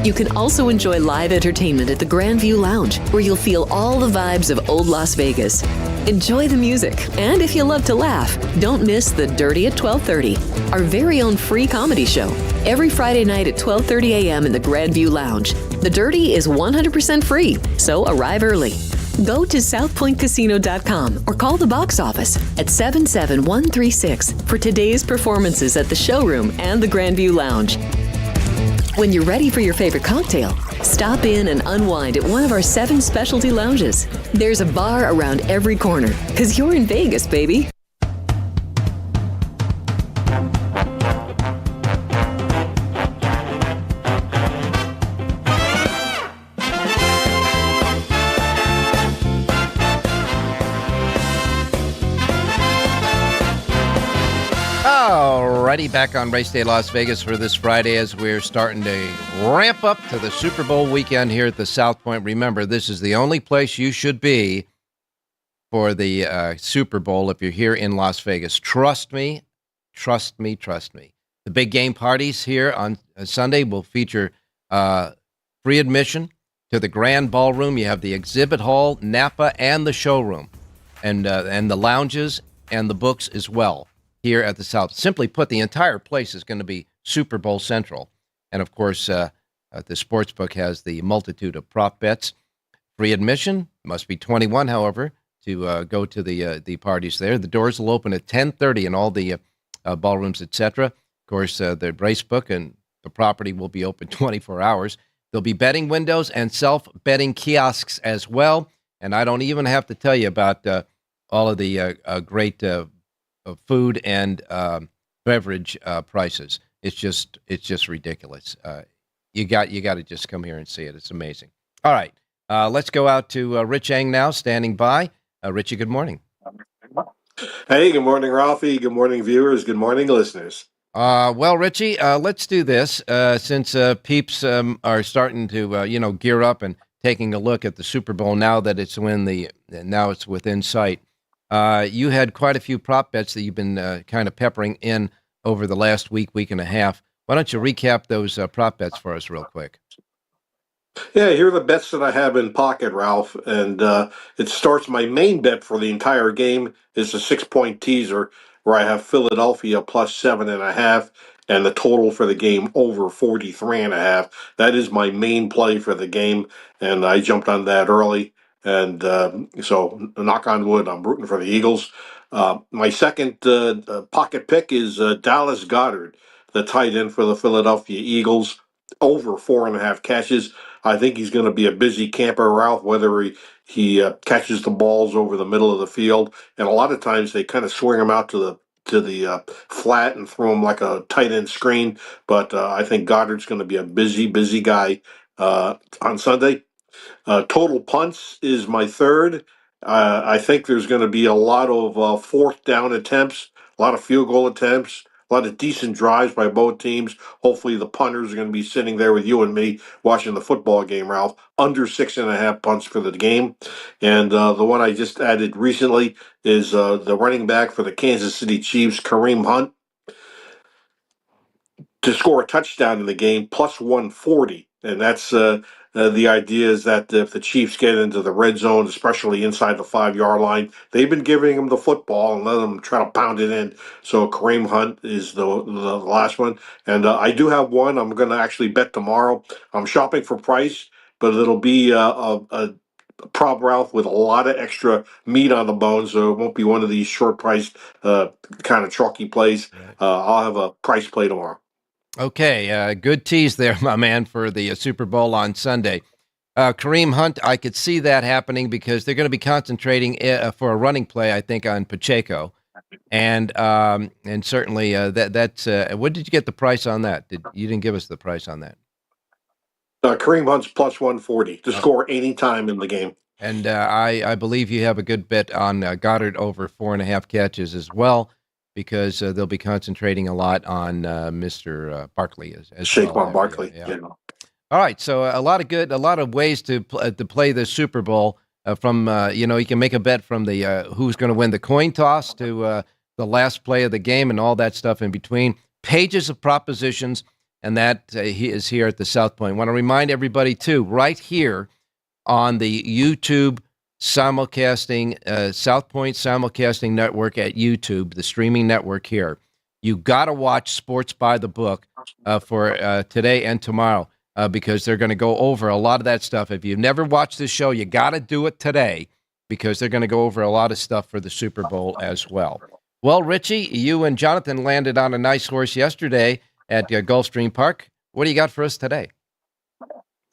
You can also enjoy live entertainment at the Grandview Lounge, where you'll feel all the vibes of old Las Vegas. Enjoy the music, and if you love to laugh, don't miss The Dirty at 12:30, our very own free comedy show. Every Friday night at 12:30 a.m. in the Grandview Lounge. The Dirty is 100% free, so arrive early. Go to southpointcasino.com or call the box office at 77136 for today's performances at the showroom and the Grandview Lounge. When you're ready for your favorite cocktail, stop in and unwind at one of our 7 specialty lounges. There's a bar around every corner, 'cause you're in Vegas, baby. Alrighty, back on Race Day Las Vegas for this Friday as we're starting to ramp up to the Super Bowl weekend here at the South Point. Remember, this is the only place you should be for the Super Bowl if you're here in Las Vegas. Trust me, trust me, trust me. The big game parties here on Sunday will feature free admission to the Grand Ballroom. You have the exhibit hall, Napa, and the showroom, and the lounges and the books as well. here at the South. Simply put, the entire place is going to be Super Bowl central. And of course, the sportsbook has the multitude of prop bets. Free admission, must be 21, however, to go to the parties there. The doors will open at 10:30 in all the ballrooms, etc. Of course, the race book and the property will be open 24 hours. There'll be betting windows and self-betting kiosks as well. And I don't even have to tell you about all of the great food and beverage prices. It's just ridiculous. You got to just come here and see it. It's amazing. All right, let's go out to Rich Eng now, standing by. Richie, good morning. Hey, good morning, Ralphie. Good morning, viewers. Good morning, listeners. Well, Richie, let's do this since peeps are starting to gear up and taking a look at the Super Bowl now that it's within sight. You had quite a few prop bets that you've been kind of peppering in over the last week and a half. Why don't you recap those prop bets for us real quick? Yeah, here are the bets that I have in pocket, Ralph. And it starts, my main bet for the entire game is a 6-point teaser where I have Philadelphia plus 7.5 and the total for the game over 43.5. That is my main play for the game. And I jumped on that early. And so knock on wood, I'm rooting for the Eagles. My second pocket pick is Dallas Goedert, the tight end for the Philadelphia Eagles, over 4.5 catches. I think he's going to be a busy camper, Ralph, whether he catches the balls over the middle of the field. And a lot of times they kind of swing him out to the flat and throw him like a tight end screen. But I think Goddard's going to be a busy guy on Sunday. Total punts is my third. I think there's going to be a lot of fourth down attempts, a lot of field goal attempts, a lot of decent drives by both teams. Hopefully the punters are going to be sitting there with you and me watching the football game, Ralph. Under 6.5 punts for the game. And the one I just added recently is the running back for the Kansas City Chiefs, Kareem Hunt, to score a touchdown in the game, plus 140. And that's the idea is that if the Chiefs get into the red zone, especially inside the 5-yard line, they've been giving them the football and letting them try to pound it in. So Kareem Hunt is the last one. And I do have one I'm going to actually bet tomorrow. I'm shopping for price, but it'll be a prop, Ralph, with a lot of extra meat on the bone, so it won't be one of these short-priced kind of chalky plays. I'll have a price play tomorrow. Okay, good tease there, my man, for the Super Bowl on Sunday. Kareem Hunt, I could see that happening because they're going to be concentrating for a running play, I think, on Pacheco, and certainly that's. What did you get the price on that? You didn't give us the price on that? Kareem Hunt's plus 140 to score any time in the game. And I believe you have a good bet on Goddard over 4.5 catches as well, because they'll be concentrating a lot on Mr. Barkley as Saquon well. Barkley. Yeah. All right, so a lot of ways to play the Super Bowl. From you can make a bet from the who's going to win the coin toss to the last play of the game and all that stuff in between. Pages of propositions, and that he is here at the South Point. I want to remind everybody too, right here on the YouTube simulcasting, South Point Simulcasting Network at YouTube, the streaming network here. You got to watch Sports by the Book for today and tomorrow because they're going to go over a lot of that stuff. If you've never watched this show, you got to do it today because they're going to go over a lot of stuff for the Super Bowl as well. Well, Richie, you and Jonathan landed on a nice horse yesterday at Gulfstream Park. What do you got for us today?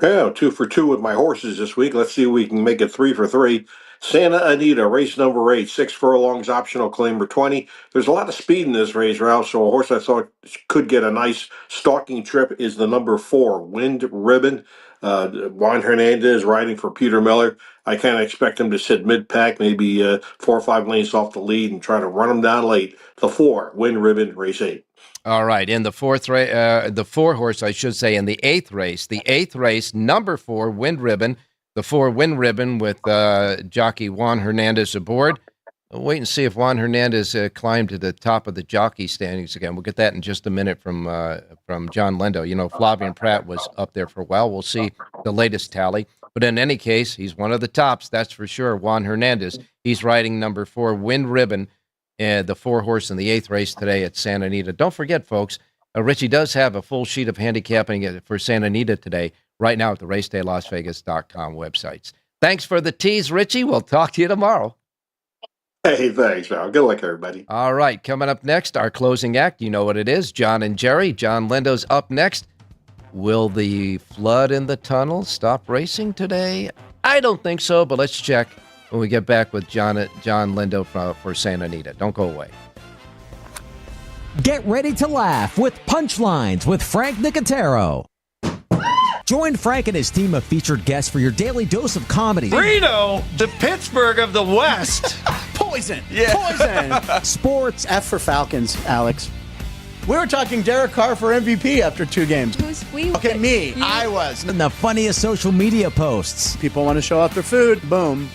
Yeah, 2 for 2 with my horses this week. Let's see if we can make it 3 for 3. Santa Anita, race number 8, 6 furlongs, optional claimer 20. There's a lot of speed in this race, Ralph, so a horse I thought could get a nice stalking trip is the number 4, Wind Ribbon. Juan Hernandez riding for Peter Miller. I kind of expect him to sit mid-pack, maybe 4 or 5 lanes off the lead and try to run him down late. The 4, Wind Ribbon, race 8. All right, in the 4 horse, I should say, in the 8th race, number 4, Wind Ribbon, the 4 Wind Ribbon with jockey Juan Hernandez aboard. We'll wait and see if Juan Hernandez climbed to the top of the jockey standings again. We'll get that in just a minute from John Lindo. You know, Flavian Pratt was up there for a while. We'll see the latest tally. But in any case, he's one of the tops, that's for sure, Juan Hernandez. He's riding number 4, Wind Ribbon. the 4-horse and the 8th race today at Santa Anita. Don't forget, folks, Richie does have a full sheet of handicapping for Santa Anita today, right now at the racedaylasvegas.com websites. Thanks for the tease, Richie. We'll talk to you tomorrow. Hey, thanks, Ralph. Good luck, everybody. All right, coming up next, our closing act. You know what it is. John and Jerry. John Lindo's up next. Will the flood in the tunnel stop racing today? I don't think so, but let's check when we get back with John Lindo for Santa Anita. Don't go away. Get ready to laugh with Punchlines with Frank Nicotero. Join Frank and his team of featured guests for your daily dose of comedy. Reno, the Pittsburgh of the West. Poison. Yeah. Poison. Sports. F for Falcons, Alex. We were talking Derek Carr for MVP after 2 games. Okay, me. I was. And the funniest social media posts. People want to show off their food. Boom.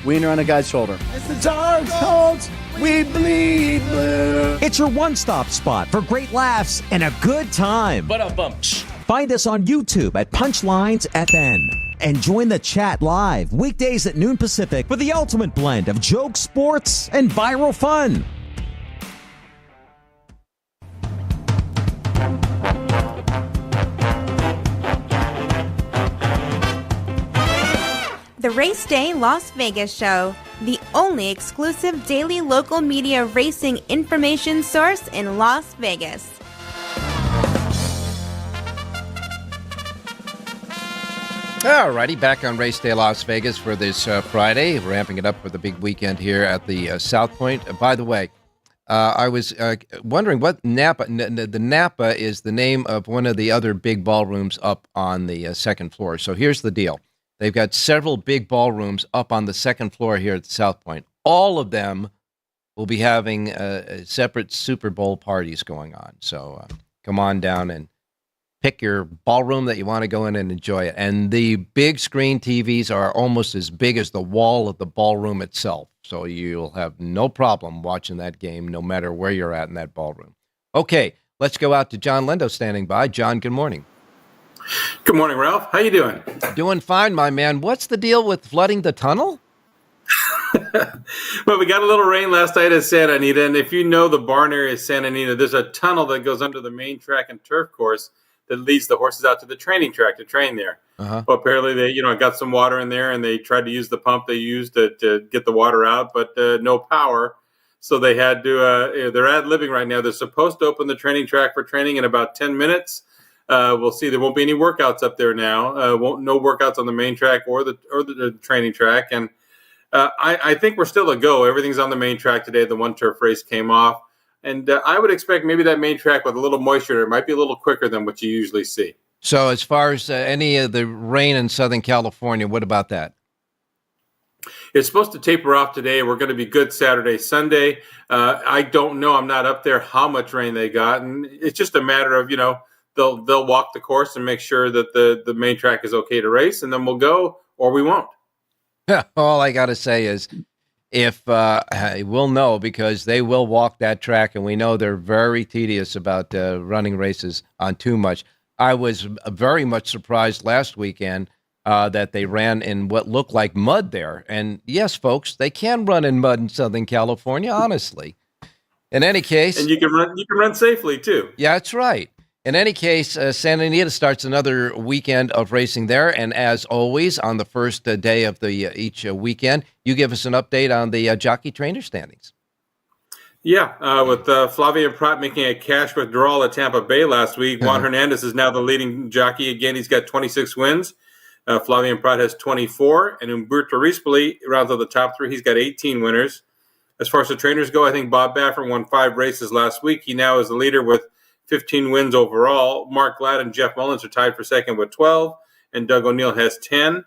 Wiener on a guy's shoulder. It's the dark tones. We bleed blue. It's your one-stop spot for great laughs and a good time. Find us on YouTube at Punchlines FN. And join the chat live weekdays at noon Pacific for the ultimate blend of jokes, sports, and viral fun. The Race Day Las Vegas Show, the only exclusive daily local media racing information source in Las Vegas. All righty, back on Race Day Las Vegas for this Friday, ramping it up for the big weekend here at the South Point. By the way, I was wondering what Napa. The Napa is the name of one of the other big ballrooms up on the second floor. So here's the deal. They've got several big ballrooms up on the second floor here at the South Point. All of them will be having separate Super Bowl parties going on. So come on down and pick your ballroom that you want to go in and enjoy it. And the big screen TVs are almost as big as the wall of the ballroom itself. So you'll have no problem watching that game no matter where you're at in that ballroom. Okay, let's go out to John Lindo standing by. John, good morning. Good morning, Ralph. How you doing? Doing fine, my man. What's the deal with flooding the tunnel? Well, we got a little rain last night at Santa Anita, and if you know the barn area of Santa Anita, there's a tunnel that goes under the main track and turf course that leads the horses out to the training track to train there. Well, apparently they, got some water in there, and they tried to use the pump they used to get the water out, but no power. So they had to, they're ad-libbing right now. They're supposed to open the training track for training in about 10 minutes. We'll see. There won't be any workouts up there now. No workouts on the main track or the training track. And I think we're still a go. Everything's on the main track today. The one turf race came off. And I would expect maybe that main track with a little moisture, it might be a little quicker than what you usually see. So as far as any of the rain in Southern California, what about that? It's supposed to taper off today. We're going to be good Saturday, Sunday. I don't know. I'm not up there how much rain they got. And it's just a matter of, they'll walk the course and make sure that the main track is okay to race, and then we'll go or we won't. All I got to say is if we'll know, because they will walk that track, and we know they're very tedious about running races on too much. I was very much surprised last weekend that they ran in what looked like mud there. And yes, folks, they can run in mud in Southern California, honestly. In any case, and you can run safely too. Yeah, that's right. In any case, Santa Anita starts another weekend of racing there, and as always, on the first day of each weekend, you give us an update on the jockey trainer standings. Yeah, with Flavien Prat making a cash withdrawal at Tampa Bay last week, Juan Hernandez is now the leading jockey again. He's got 26 wins. Flavien Prat has 24, and Umberto Rispoli rounds out the top 3. He's got 18 winners. As far as the trainers go, I think Bob Baffert won 5 races last week. He now is the leader with 15 wins overall. Mark Glad and Jeff Mullins are tied for second with 12, and Doug O'Neill has 10.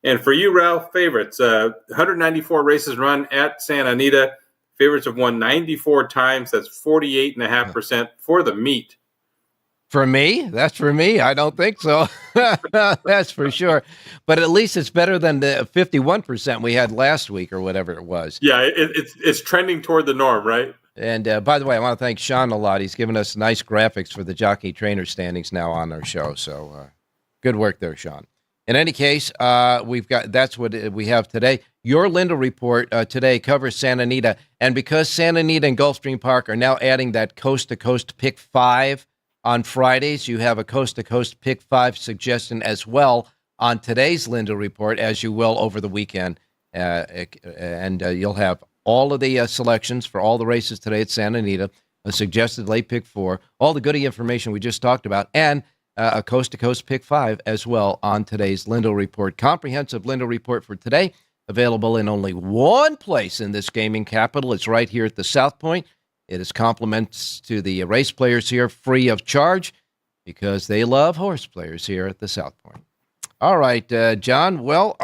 And for you, Ralph, favorites, 194 races run at Santa Anita. Favorites have won 94 times. That's 48.5% for the meet. For me? That's for me? I don't think so. That's for sure. But at least it's better than the 51% we had last week or whatever it was. Yeah, it's trending toward the norm, right? And by the way, I want to thank Sean a lot. He's given us nice graphics for the jockey trainer standings now on our show. So good work there, Sean. In any case, that's what we have today. Your Linda report today covers Santa Anita, and because Santa Anita and Gulfstream Park are now adding that coast-to-coast Pick 5 on Fridays, you have a coast-to-coast Pick 5 suggestion as well on today's Linda report, as you will over the weekend. And you'll have all of the selections for all the races today at Santa Anita, a suggested late Pick 4, all the goody information we just talked about, and a coast-to-coast Pick 5 as well on today's Linda report. Comprehensive Linda report for today, available in only one place in this gaming capital. It's right here at the South Point. It is compliments to the race players here, free of charge, because they love horse players here at the South Point. All right, John. Well,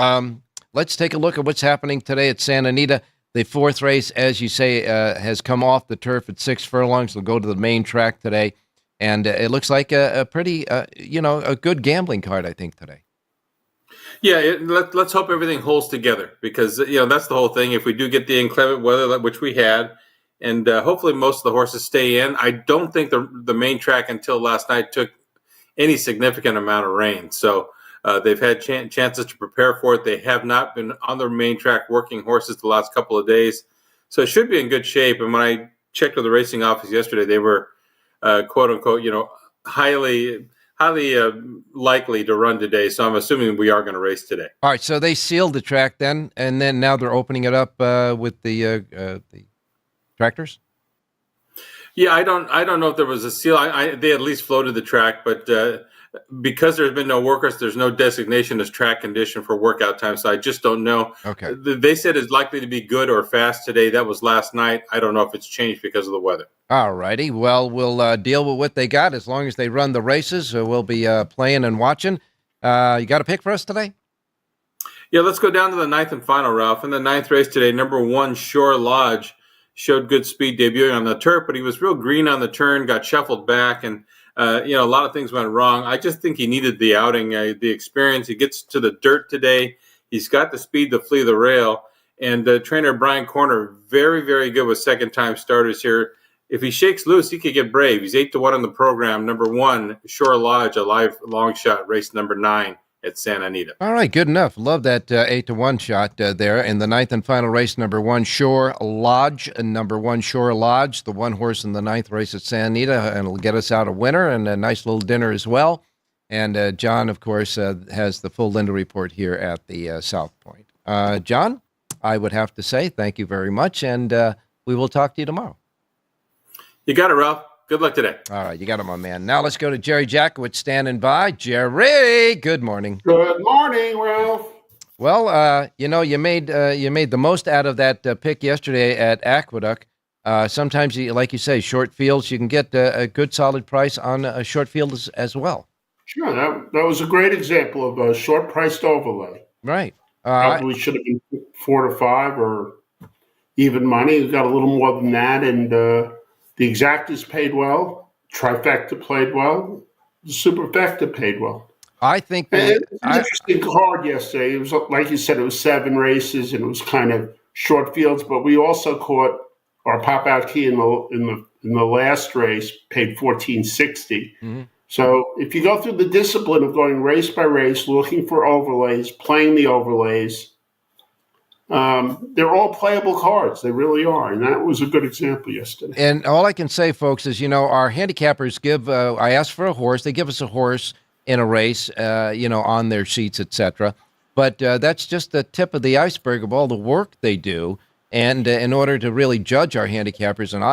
let's take a look at what's happening today at Santa Anita. The fourth race, as you say, has come off the turf at 6 furlongs. They'll go to the main track today. And it looks like a pretty, a good gambling card, I think, today. Yeah, let's hope everything holds together because, that's the whole thing. If we do get the inclement weather, which we had, and hopefully most of the horses stay in, I don't think the main track until last night took any significant amount of rain. So they've had chances to prepare for it. They have not been on the main track working horses the last couple of days. So it should be in good shape. And when I checked with the racing office yesterday, they were, quote unquote, highly likely to run today. So I'm assuming we are going to race today. All right. So they sealed the track then, and then now they're opening it up with the tractors. Yeah, I don't know if there was a seal. They at least floated the track, but because there's been no workers, there's no designation as track condition for workout time. So I just don't know. Okay. They said it's likely to be good or fast today. That was last night. I don't know if it's changed because of the weather. All righty. Well, we'll deal with what they got as long as they run the races. We'll be playing and watching. You got a pick for us today? Yeah, let's go down to the ninth and final, Ralph. In the ninth race today, number 1, Shore Lodge, showed good speed debuting on the turf, but he was real green on the turn, got shuffled back, and a lot of things went wrong. I just think he needed the outing, the experience. He gets to the dirt today. He's got the speed to flee the rail. And trainer Brian Corner, very, very good with second-time starters here. If he shakes loose, he could get brave. He's 8-1 on the program. Number 1, Shore Lodge, a live long shot, race number 9 at Santa Anita. All right, good enough. Love that 8-1 shot there. In the ninth and final race, number 1, Shore Lodge. Number 1, Shore Lodge, the one horse in the ninth race at Santa Anita, and it'll get us out a winner and a nice little dinner as well. And John, of course, has the full Linda report here at the South Point. John, I would have to say thank you very much, and we will talk to you tomorrow. You got it, Ralph. Good luck today. All right, you got it, my man. Now let's go to Jerry Jackowitz standing by. Jerry, good morning. Good morning, Ralph. Well, you made the most out of that pick yesterday at Aqueduct. Sometimes, like you say, short fields, you can get a good solid price on a short field as well. Sure, that was a great example of a short-priced overlay. Right. Probably should have been 4 to 5 or even money. We got a little more than that, and the exactas paid well. Trifecta played well. The superfecta paid well. I think it was an interesting card yesterday. It was, like you said, it was 7 races, and it was kind of short fields. But we also caught our pop-out key in the last race, paid $14.60. Mm-hmm. So if you go through the discipline of going race by race, looking for overlays, playing the overlays, they're all playable cards. They really are. And that was a good example yesterday. And all I can say, folks, is, our handicappers give, I asked for a horse. They give us a horse in a race, on their sheets, etc. But that's just the tip of the iceberg of all the work they do. And in order to really judge our handicappers, and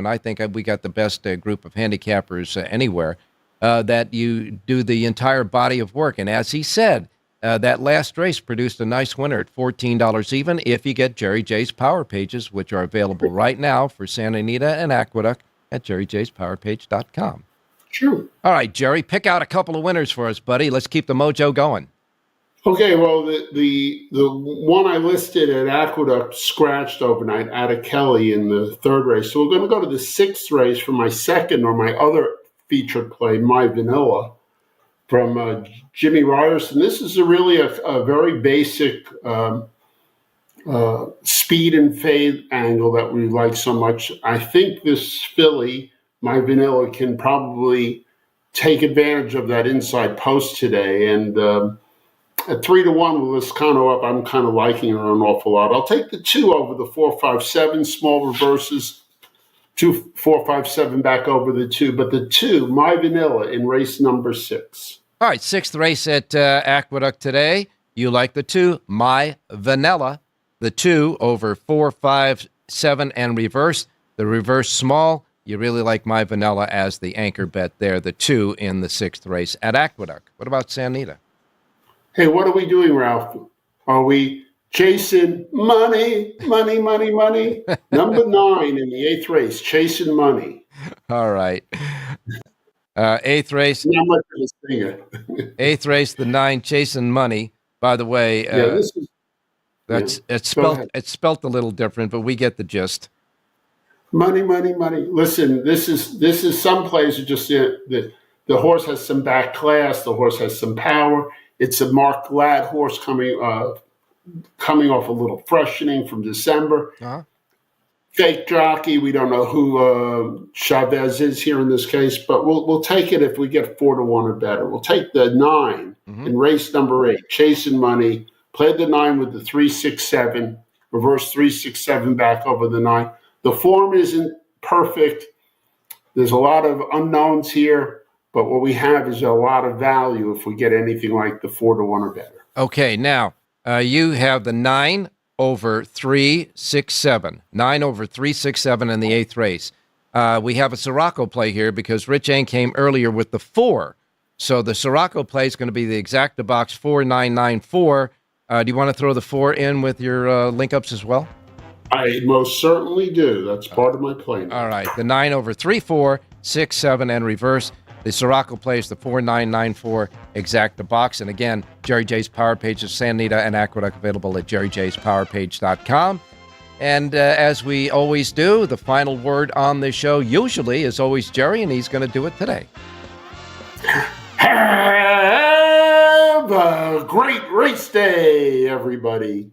I think we got the best group of handicappers anywhere, that you do the entire body of work. And as he said, that last race produced a nice winner at $14 even if you get Jerry J's Power Pages, which are available right now for Santa Anita and Aqueduct at jerryjspowerpage.com. Sure. All right, Jerry, pick out a couple of winners for us, buddy. Let's keep the mojo going. Okay, well, the one I listed at Aqueduct scratched overnight out of Kelly in the third race. So we're going to go to the sixth race for my second or my other featured play, My Vanilla, from Jimmy Ryerson. This is really a very basic speed and fade angle that we like so much. I think this filly, My Vanilla, can probably take advantage of that inside post today. And At 3-1 with Liscano up, I'm kind of liking her an awful lot. I'll take the 2 over the 4-5-7, small reverses. 2, 4, 5, 7 back over the 2, but the 2, My Vanilla in race number 6. All right, 6th race at Aqueduct today. You like the 2, My Vanilla. The 2 over 4, 5, 7 and reverse. The reverse small. You really like My Vanilla as the anchor bet there. The 2 in the 6th race at Aqueduct. What about Sanita? Hey, what are we doing, Ralph? Are we chasing money? Number 9 in the 8th race, chasing money. All right. 8th race. Not much of a singer. 8th race, the 9, chasing money. By the way, it's spelt a little different, but we get the gist. Money. Listen, this is some plays are just the horse has some back class. The horse has some power. It's a Mark Glad horse coming off a little freshening from December. Uh-huh. Fake jockey. We don't know who Chavez is here in this case, but we'll take it if we get 4-1 or better. We'll take the 9 in race number 8, chasing money. Play the 9 with the 3-6-7, reverse 3-6-7 back over the 9. The form isn't perfect. There's a lot of unknowns here, but what we have is a lot of value if we get anything like the 4-1 or better. Okay, now you have the 9 over 3-6-7. 9 over 3-6-7 in the 8th race. We have a Siraco play here because Rich Eng came earlier with the 4. So the Siraco play is going to be the exacta box 4-9-9-4. Do you want to throw the 4 in with your link-ups as well? I most certainly do. That's part of my play now. All right. The 9 over 3-4, 6-7, and reverse. The Siraco plays the 4-9-9-4 exacta box. And again, Jerry J's Power Page of Sanita and Aqueduct available at jerryjspowerpage.com. And as we always do, the final word on this show usually is always Jerry, and he's going to do it today. Have a great race day, everybody.